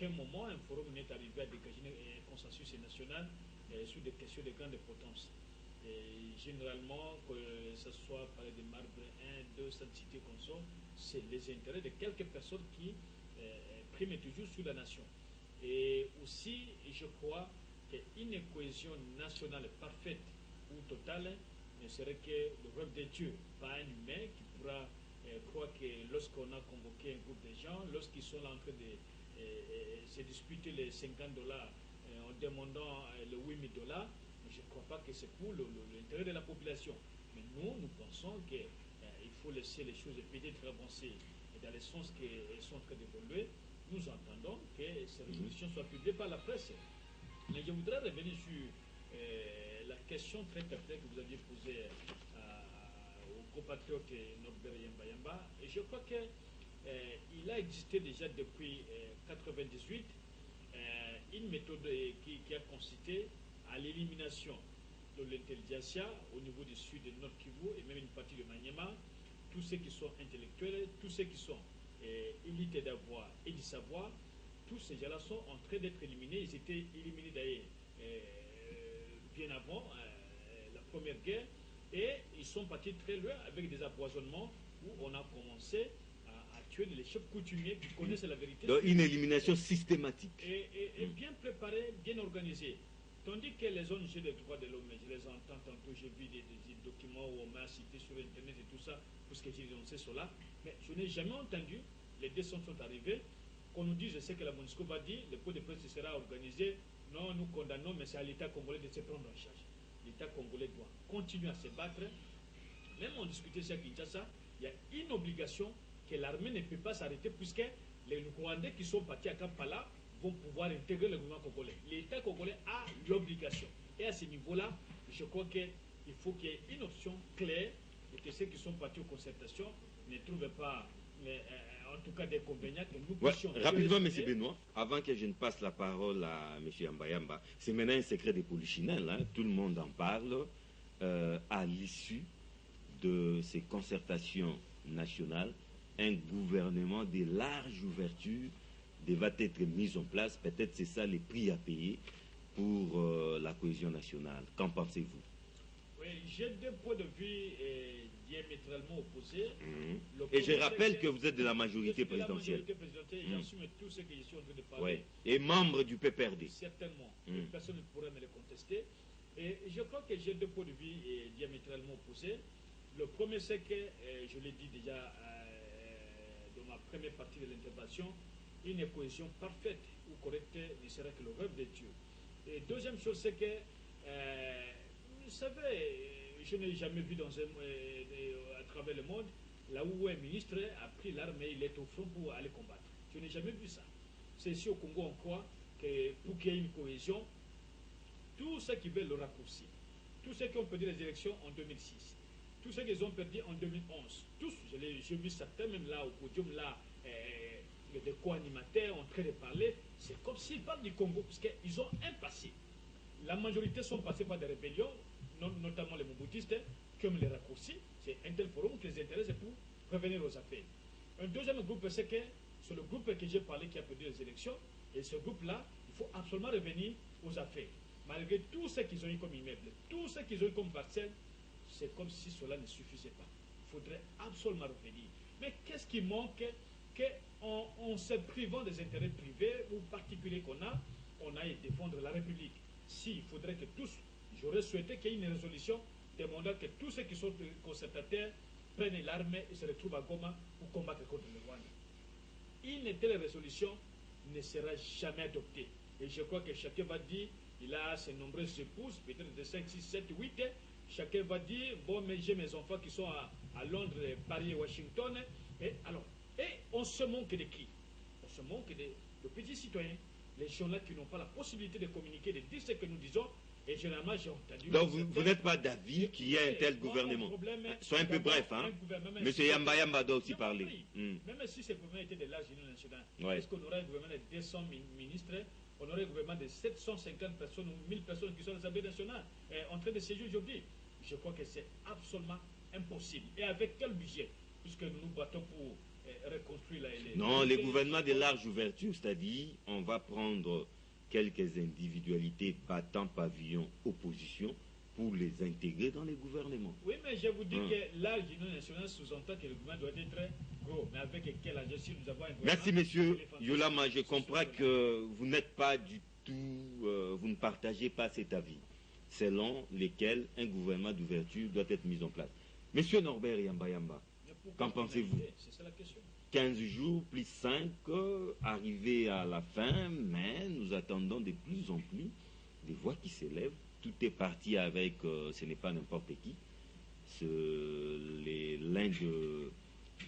aucun moment un forum n'est arrivé à dégager un consensus national sur des questions de grande importance. Et généralement, que ce soit par des marbres 1, 2, sans citer comme ça, c'est les intérêts de quelques personnes qui priment toujours sur la nation. Et aussi, je crois qu'une cohésion nationale parfaite ou totale ne serait que le rêve de Dieu, pas un humain qui pourra croire que lorsqu'on a convoqué un groupe de gens, lorsqu'ils sont là en train de se disputer les 50 dollars en demandant les 8 000 dollars, je ne crois pas que c'est pour l'intérêt de la population. Mais nous pensons qu'il faut laisser les choses peut-être avancer dans le sens qu'elles sont en train d'évoluer. Nous entendons que ces résolutions soient publiées par la presse. Mais je voudrais revenir sur la question très capitale que vous aviez posée au compatriote Norbert Yamba. Et je crois qu'il a existé déjà depuis 1998 une méthode qui a consisté à l'élimination de l'intelligentsia au niveau du sud et du nord Kivu et même une partie de Maniema, tous ceux qui sont intellectuels, tous ceux qui sont élites d'avoir et du savoir, tous ces gens-là sont en train d'être éliminés. Ils étaient éliminés d'ailleurs bien avant la première guerre et ils sont partis très loin avec des empoisonnements où on a commencé à tuer les chefs coutumiers qui connaissent la vérité. Donc une élimination systématique. Et bien préparée, bien organisée. Tandis que les ONG des droits de l'homme, je les entends tantôt, j'ai vu des documents où on m'a cité sur Internet et tout ça, pour ce que j'ai dénoncé cela, mais je n'ai jamais entendu, les descentes sont arrivées, qu'on nous dise, je sais que la MONUSCO va dire, le point de presse sera organisé, non, nous condamnons, mais c'est à l'État congolais de se prendre en charge. L'État congolais doit continuer à se battre. Même on discutait sur Kinshasa, il y a une obligation que l'armée ne peut pas s'arrêter, puisque les Rwandais qui sont partis à Kampala vont pouvoir intégrer le gouvernement congolais. L'État congolais a l'obligation. Et à ce niveau-là, je crois qu'il faut qu'il y ait une option claire et que ceux qui sont partis aux concertations ne trouvent pas, en tout cas, d'inconvénients que nous puissions... Rapidement, M. Benoît, avant que je ne passe la parole à M. Yamba, c'est maintenant un secret des polichinelles, hein, tout le monde en parle, à l'issue de ces concertations nationales, un gouvernement de large ouverture va être mis en place. Peut-être c'est ça les prix à payer pour la cohésion nationale. Qu'en pensez-vous? Oui, j'ai deux points de vue diamétralement opposés. Et je rappelle que vous êtes de la majorité présidentielle. J'assume tout ce que je suis en train de parler. Et membre du PPRD. Certainement. Personne ne pourrait me le contester. Et je crois que j'ai deux points de vue diamétralement opposés. Le premier, c'est que, je l'ai dit déjà dans ma première partie de l'intervention, une cohésion parfaite ou correcte ne sera que le rêve de Dieu. Et deuxième chose, c'est que, vous savez, je n'ai jamais vu à travers le monde, là où un ministre a pris l'arme et il est au front pour aller combattre. Je n'ai jamais vu ça. C'est ici au Congo, on croit que pour qu'il y ait une cohésion, tous ceux qui veulent le raccourci, tous ceux qui ont perdu les élections en 2006, tous ceux qui ont perdu en 2011, tous, j'ai vu certains même là au podium, là, des co-animateurs en train de parler, c'est comme s'ils parlent du Congo, parce qu'ils ont un passé. La majorité sont passés par des rébellions, notamment les Mobutistes, comme les raccourcis. C'est un tel forum qui les intéresse pour revenir aux affaires. Un deuxième groupe, c'est le groupe que j'ai parlé qui a perdu les élections, et ce groupe-là, il faut absolument revenir aux affaires. Malgré tout ce qu'ils ont eu comme immeuble, tout ce qu'ils ont eu comme parcelle, c'est comme si cela ne suffisait pas. Il faudrait absolument revenir. Mais qu'est-ce qui manque qu'en se privant des intérêts privés ou particuliers qu'on a, on aille défendre la République. S'il faudrait que tous, j'aurais souhaité qu'il y ait une résolution demandant que tous ceux qui sont concertateurs prennent l'arme et se retrouvent à Goma pour combattre contre le Rwanda. Une telle résolution ne sera jamais adoptée. Et je crois que chacun va dire, il a ses nombreuses épouses, peut-être de 5, 6, 7, 8, chacun va dire, bon, mais j'ai mes enfants qui sont à Londres, Paris et Washington, et alors, et on se manque de qui? On se manque de petits citoyens, les gens-là qui n'ont pas la possibilité de communiquer, de dire ce que nous disons. Et généralement, j'ai entendu... Donc, vous n'êtes pas d'avis qu'il y ait un tel gouvernement? Soyez un peu bref, hein. Monsieur Yamba doit aussi parler. Même si ce gouvernement était de l'âge national, est-ce qu'on aurait un gouvernement de 200 ministres? On aurait un gouvernement de 750 personnes ou 1000 personnes qui sont dans l'Assemblée nationale en train de séjourner aujourd'hui? Je crois que c'est absolument impossible. Et avec quel budget? Puisque nous nous battons pour reconstruire Non, les gouvernements de large ouverture, c'est-à-dire on va prendre quelques individualités battant pavillon opposition pour les intégrer dans les gouvernements. Oui, mais je vous dis que large union nationale sous-entend que le gouvernement doit être gros. Mais avec quel agent si nous avons un gouvernement... Merci, monsieur Yolama. Je comprends que vous n'êtes pas du tout... vous ne partagez pas cet avis, selon lequel un gouvernement d'ouverture doit être mis en place. Monsieur Norbert Yamba, qu'en pensez-vous? C'est ça la question. 15 jours plus 5, arrivé à la fin, mais nous attendons de plus en plus des voix qui s'élèvent. Tout est parti avec, ce n'est pas n'importe qui, l'un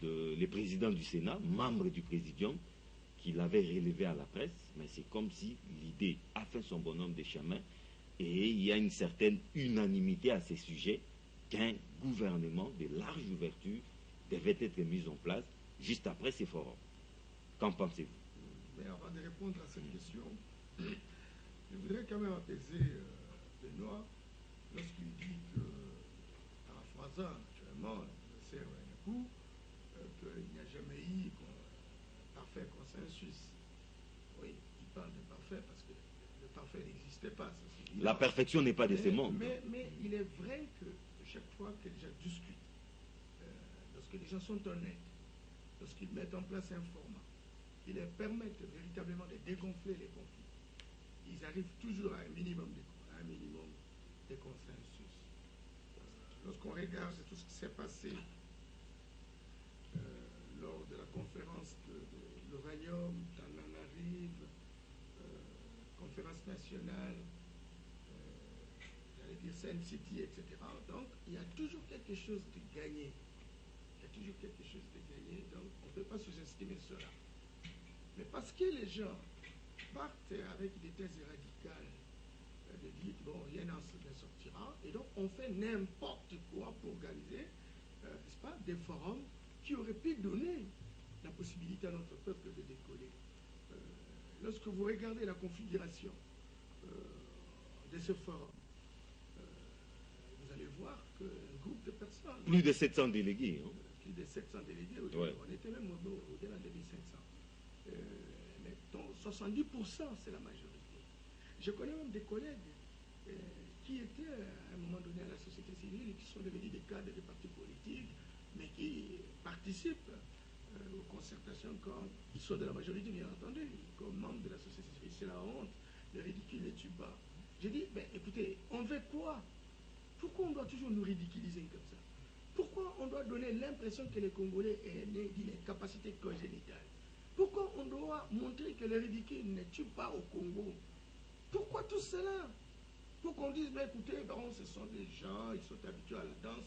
les présidents du Sénat, membre du Présidium, qui l'avait relevé à la presse, mais c'est comme si l'idée a fait son bonhomme de chemin, et il y a une certaine unanimité à ces sujets qu'un gouvernement de large ouverture devait être mis en place juste après ces forums. Qu'en pensez-vous? Mais avant de répondre à cette question, je voudrais quand même apaiser Benoît lorsqu'il dit que, paraphrasant naturellement, le sert un coup, qu'il n'y a jamais eu parfait consensus. Oui, il parle de parfait parce que le parfait n'existait pas. La perfection n'est pas de ce monde. Mais il est vrai que chaque fois que les gens discutent, lorsque les gens sont honnêtes, lorsqu'ils mettent en place un format qui leur permettent véritablement de dégonfler les conflits, ils arrivent toujours à un minimum de consensus. Lorsqu'on regarde tout ce qui s'est passé lors de la conférence de l'Uranium, Tananarive, conférence nationale, j'allais dire Sun City, etc. Donc, il y a toujours quelque chose de gagné. Il y a toujours quelque chose de gagné, donc on ne peut pas sous-estimer cela. Mais parce que les gens partent avec des thèses radicales, de dire, bon, rien n'en sortira, et donc on fait n'importe quoi pour organiser, n'est-ce pas, des forums qui auraient pu donner la possibilité à notre peuple de décoller. Lorsque vous regardez la configuration de ce forum, vous allez voir qu'un groupe de personnes... Plus de 700 délégués. Hein. Plus de 700 délégués, ouais. On était même au-delà de 1500. Mais donc 70%, c'est la majorité. Je connais même des collègues qui étaient à un moment donné à la société civile et qui sont devenus des cadres des partis politiques, mais qui participent aux concertations comme ils sont de la majorité, bien entendu, comme membres de la société civile. C'est la honte, le ridicule ne tue pas. J'ai dit, ben, écoutez, on veut quoi? Pourquoi on doit toujours nous ridiculiser comme ça? Pourquoi on doit donner l'impression que les Congolais est né d'une incapacité congénitale? Pourquoi on doit montrer que le ridicule ne tue pas au Congo? Pourquoi tout cela? Pour qu'on dise, mais écoutez, bon, ce sont des gens, ils sont habitués à la danse,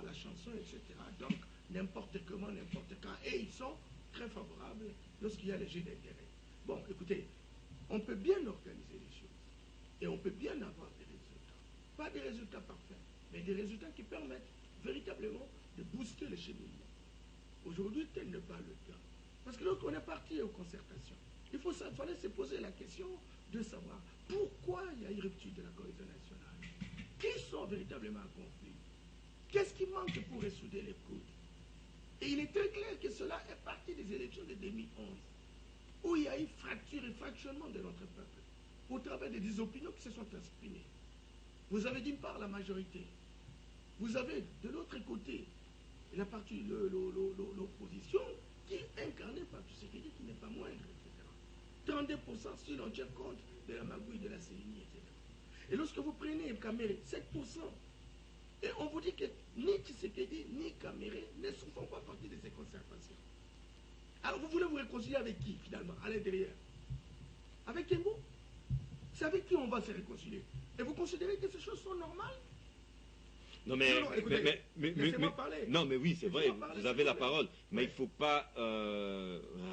à la chanson, etc. Donc, n'importe comment, n'importe quand. Et ils sont très favorables lorsqu'il y a les jeux d'intérêt. Bon, écoutez, on peut bien organiser les choses. Et on peut bien avoir des résultats. Pas des résultats parfaits, mais des résultats qui permettent véritablement de booster le cheminement. Aujourd'hui, tel n'est pas le cas. Parce que lorsqu'on est parti aux concertations, il fallait se poser la question de savoir pourquoi il y a une rupture de la cohésion nationale. Qui sont véritablement en conflit? Qu'est-ce qui manque pour ressouder les coudes? Et il est très clair que cela est parti des élections de 2011, où il y a eu fracture et fractionnement de notre peuple, au travers des opinions qui se sont exprimées. Vous avez d'une part la majorité, vous avez de l'autre côté la partie, l'opposition, qui est incarnée par tout ce qui n'est pas moindre, etc. 32% si l'on tient compte de la magouille, de la CENI, etc. Et lorsque vous prenez Caméré, 7%, et on vous dit que ni Tshisekedi, ni Caméré ne font pas partie de ces concertations. Alors vous voulez vous réconcilier avec qui, finalement, à l'intérieur? Avec Kengo? C'est avec qui on va se réconcilier? Et vous considérez que ces choses sont normales? Non, mais, laissez-moi parler. Non, mais oui, c'est vrai, vous avez la parole. Mais il ne faut pas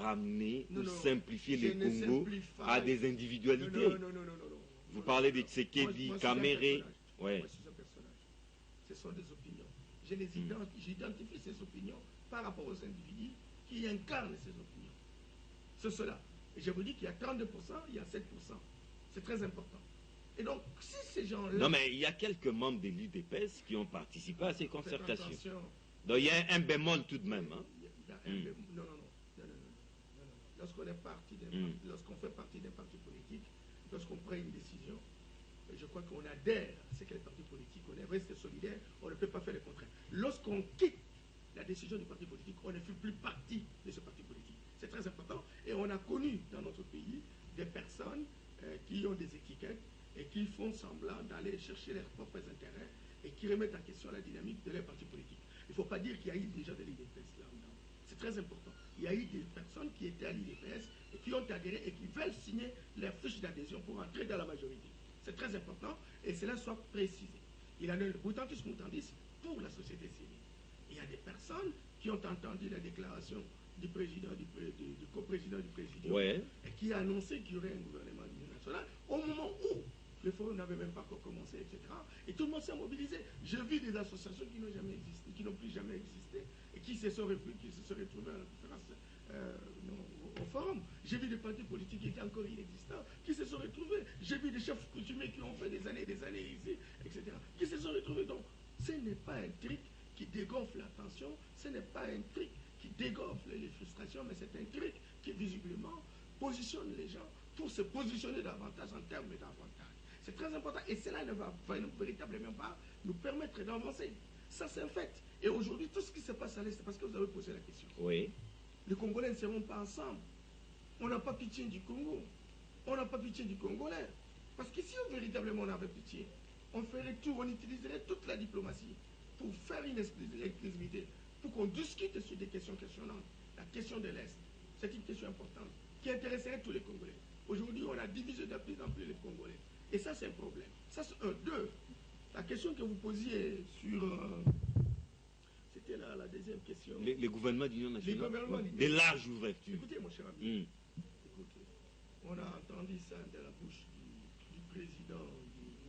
ramener ou simplifier les Congos à des individualités. Non. Vous parlez de Tshisekedi, Caméré. Ouais. Moi, je suis un personnage. Ce sont des opinions. J'identifie ces opinions par rapport aux individus qui incarnent ces opinions. C'est cela. Et je vous dis qu'il y a 32%, il y a 7%. C'est très important. Et donc, si ces gens-là... Non, mais il y a quelques membres de l'UDPS qui ont participé à ces concertations. Attention. Donc, il y a un bémol tout de même. Hein. Non, non, non. Lorsqu'on est parti lorsqu'on fait partie d'un parti politique, lorsqu'on prend une décision, je crois qu'on adhère à ce qu'est le parti politique, on est resté solidaire, on ne peut pas faire le contraire. Lorsqu'on quitte la décision du parti politique, on ne fait plus partie de ce parti politique. C'est très important. Et on a connu dans notre pays des personnes qui ont des étiquettes et qui font semblant d'aller chercher leurs propres intérêts et qui remettent en question la dynamique de leur parti politique. Il ne faut pas dire qu'il y a eu déjà de l'IDPS là. C'est très important. Il y a eu des personnes qui étaient à l'IDPS et qui ont adhéré et qui veulent signer leur fiche d'adhésion pour entrer dans la majorité. C'est très important et cela soit précisé. Il y en a le mutantis mutandis pour la société civile. Il y a des personnes qui ont entendu la déclaration du président, du coprésident du président, et qui a annoncé qu'il y aurait un gouvernement d'union nationale au moment où le forum n'avait même pas encore commencé, etc. Et tout le monde s'est mobilisé. J'ai vu des associations qui n'ont jamais existé, qui n'ont plus jamais existé, et qui se sont retrouvées au forum. J'ai vu des partis politiques qui étaient encore inexistants, qui se sont retrouvés. J'ai vu des chefs coutumiers qui ont fait des années ici, etc., qui se sont retrouvés. Donc, ce n'est pas un truc qui dégonfle la tension, ce n'est pas un truc qui dégonfle les frustrations, mais c'est un truc qui visiblement positionne les gens pour se positionner davantage en termes d'avantages. C'est très important et cela ne va véritablement pas nous permettre d'avancer. Ça, c'est un fait. Et aujourd'hui, tout ce qui se passe à l'Est, c'est parce que vous avez posé la question. Oui. Les Congolais ne seront pas ensemble. On n'a pas pitié du Congo. On n'a pas pitié du Congolais. Parce que si véritablement on avait pitié, on ferait tout, on utiliserait toute la diplomatie pour faire une exclusivité, pour qu'on discute sur des questions questionnantes. La question de l'Est, c'est une question importante qui intéresserait tous les Congolais. Aujourd'hui, on a divisé de plus en plus les Congolais. Et ça, c'est un problème. Ça, c'est un. Deux, la question que vous posiez sur... c'était la deuxième question. Les gouvernements d'union nationale. Les gouvernements de large ouverture. Écoutez, mon cher ami. Écoutez, on a entendu ça de la bouche du président...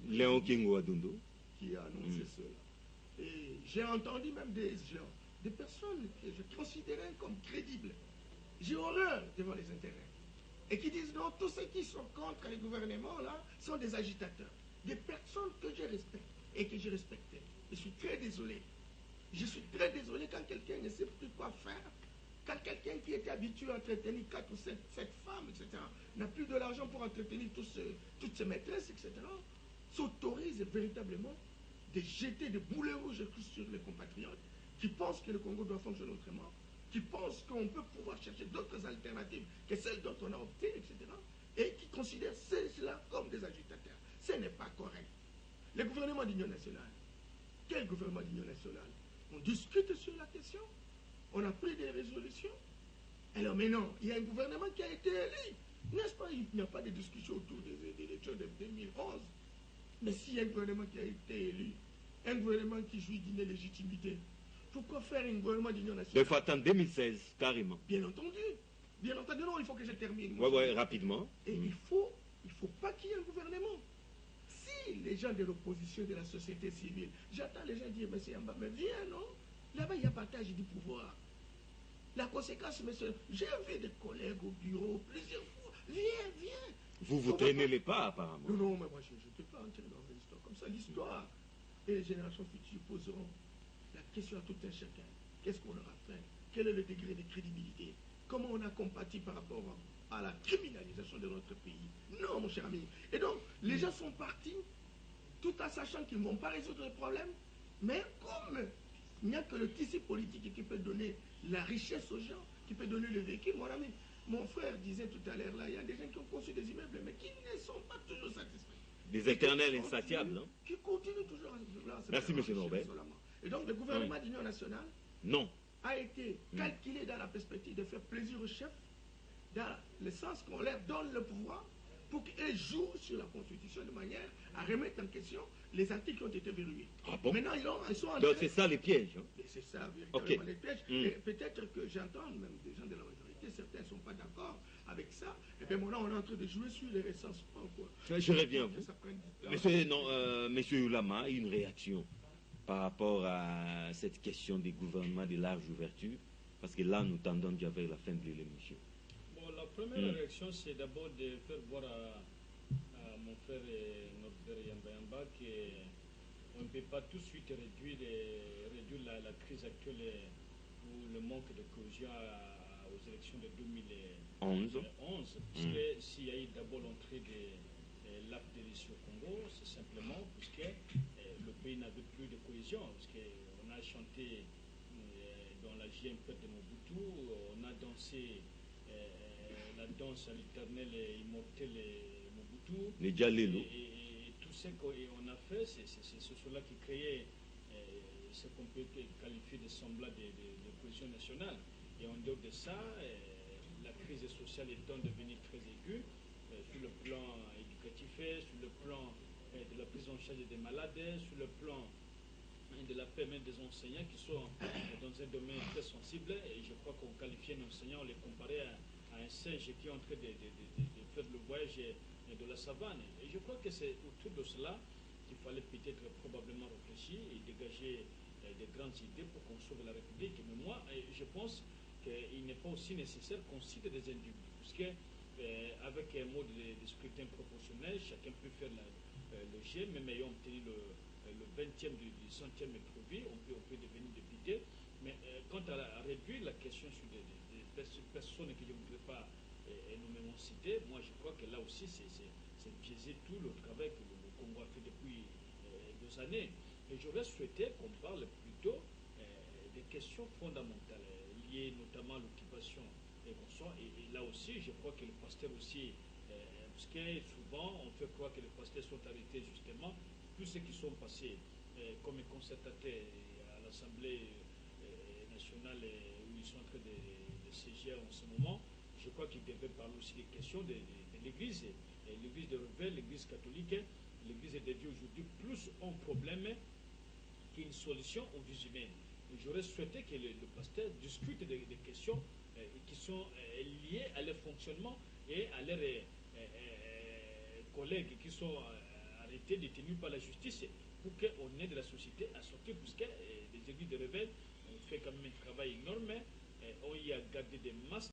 Léon Kingo Adundo. Qui a annoncé cela. Et j'ai entendu même des gens, des personnes que je considérais comme crédibles. J'ai horreur devant les intérêts. Et qui disent non, tous ceux qui sont contre les gouvernements là sont des agitateurs. Des personnes que je respecte et que je respectais. Je suis très désolé. Je suis très désolé quand quelqu'un ne sait plus quoi faire. Quand quelqu'un qui était habitué à entretenir 4 ou 7 femmes, etc., n'a plus de l'argent pour entretenir toutes ses maîtresses, etc., s'autorise véritablement de jeter des boulets rouges sur les compatriotes qui pensent que le Congo doit fonctionner autrement, qui pensent qu'on peut pouvoir chercher d'autres alternatives que celles dont on a opté, etc., et qui considèrent cela comme des agitateurs. Ce n'est pas correct. Le gouvernement d'union nationale, quel gouvernement d'union nationale? On discute sur la question, on a pris des résolutions. Alors maintenant, il y a un gouvernement qui a été élu. N'est-ce pas? Il n'y a pas de discussion autour des élections de 2011. Mais s'il y a un gouvernement qui a été élu, un gouvernement qui jouit d'une légitimité, pourquoi faire un gouvernement d'union nationale? Il faut attendre 2016, carrément. Bien entendu. Bien entendu, non, il faut que je termine. Oui, rapidement. Et il faut pas qu'il y ait un gouvernement. Si les gens de l'opposition, de la société civile, j'entends les gens dire, mais c'est en bas, mais viens, non? Là-bas, il y a partage du pouvoir. La conséquence, monsieur, j'ai vu des collègues au bureau plusieurs fois. Viens. Vous traînez les pas, apparemment. Non, mais moi, je ne peux pas entrer dans une histoire comme ça. L'histoire et les générations futures poseront la question à tout un chacun. Qu'est-ce qu'on aura fait? Quel est le degré de crédibilité? Comment on a compati par rapport à la criminalisation de notre pays? Non, mon cher ami. Et donc, les gens sont partis tout en sachant qu'ils ne vont pas résoudre le problème, mais comme il n'y a que le tissu politique qui peut donner la richesse aux gens, qui peut donner le véhicule, mon ami. Mon frère disait tout à l'heure là, il y a des gens qui ont conçu des immeubles, mais qui ne sont pas toujours satisfaits. Des éternels insatiables, non? Qui continuent toujours à se Merci, M. Norbert. Et donc, le gouvernement d'union nationale a été calculé dans la perspective de faire plaisir aux chefs, dans le sens qu'on leur donne le pouvoir pour qu'ils jouent sur la Constitution de manière à remettre en question les articles qui ont été verrouillés. Ah bon? Maintenant, ils sont en Donc, c'est ça les pièges. Hein? C'est ça, véritablement, les pièges. Et peut-être que j'entends même des gens de la majorité, certains ne sont pas d'accord avec ça. Et bien maintenant, on est en train de jouer sur les recensements. Je reviens à vous. Monsieur Oulama, une réaction par rapport à cette question des gouvernements de large ouverture, parce que là, nous tendons déjà vers la fin de l'émission. Bon, la première réaction, c'est d'abord de faire voir à mon frère et notre frère Yamba qu'on ne peut pas tout de suite réduire la crise actuelle pour le manque de cohésion aux élections de 2011, puisque s'il y a eu d'abord l'entrée de l'APDC au Congo, c'est simplement puisque le pays n'avait plus de cohésion, parce qu'on a chanté dans la JMP de Mobutu, on a dansé la danse à l'éternel et immortel Mobutu, et tout ce qu'on a fait, c'est cela qui créait ce qu'on peut qualifier de semblant de cohésion nationale. Et en dehors de ça, la crise sociale étant devenue très aiguë, sur le plan éducatif, sur le plan de la prise en charge des malades, sur le plan de la paix même des enseignants qui sont dans un domaine très sensible. Et je crois qu'on qualifiait un enseignant, on les comparait à un singe qui est en train de faire le voyage de la savane. Et je crois que c'est autour de cela qu'il fallait peut-être probablement réfléchir et dégager des grandes idées pour qu'on sauve la République. Mais moi, je pense qu'il n'est pas aussi nécessaire qu'on cite des individus, puisque avec un mode de scrutin proportionnel, chacun peut faire le jet, même ayant obtenu le 20e du 100e micro-vie, on peut devenir député. Mais quant à réduire la question sur des personnes que je ne voudrais pas nommément citer, moi je crois que là aussi c'est biaiser tout le travail que le Congo a fait depuis 2 années. Et j'aurais souhaité qu'on parle plutôt des questions fondamentales liées notamment à l'occupation des consciences. Et là aussi, je crois que les pasteurs aussi, parce que souvent on fait croire que les pasteurs sont arrêtés justement, tous ceux qui sont passés comme concertateurs à l'Assemblée nationale où ils sont en train de siéger en ce moment, je crois qu'ils devaient parler aussi des questions de l'Église, l'Église de rebelles, l'Église catholique, l'Église de Dieu aujourd'hui, plus un problème qu'une solution aux vies humaines. J'aurais souhaité que le pasteur discute des questions qui sont liées à leur fonctionnement et à leurs collègues qui sont arrêtés, détenus par la justice, pour qu'on ait de la société à sortir, puisque les églises de rebelles ont fait quand même un travail énorme, on y a gardé des masses.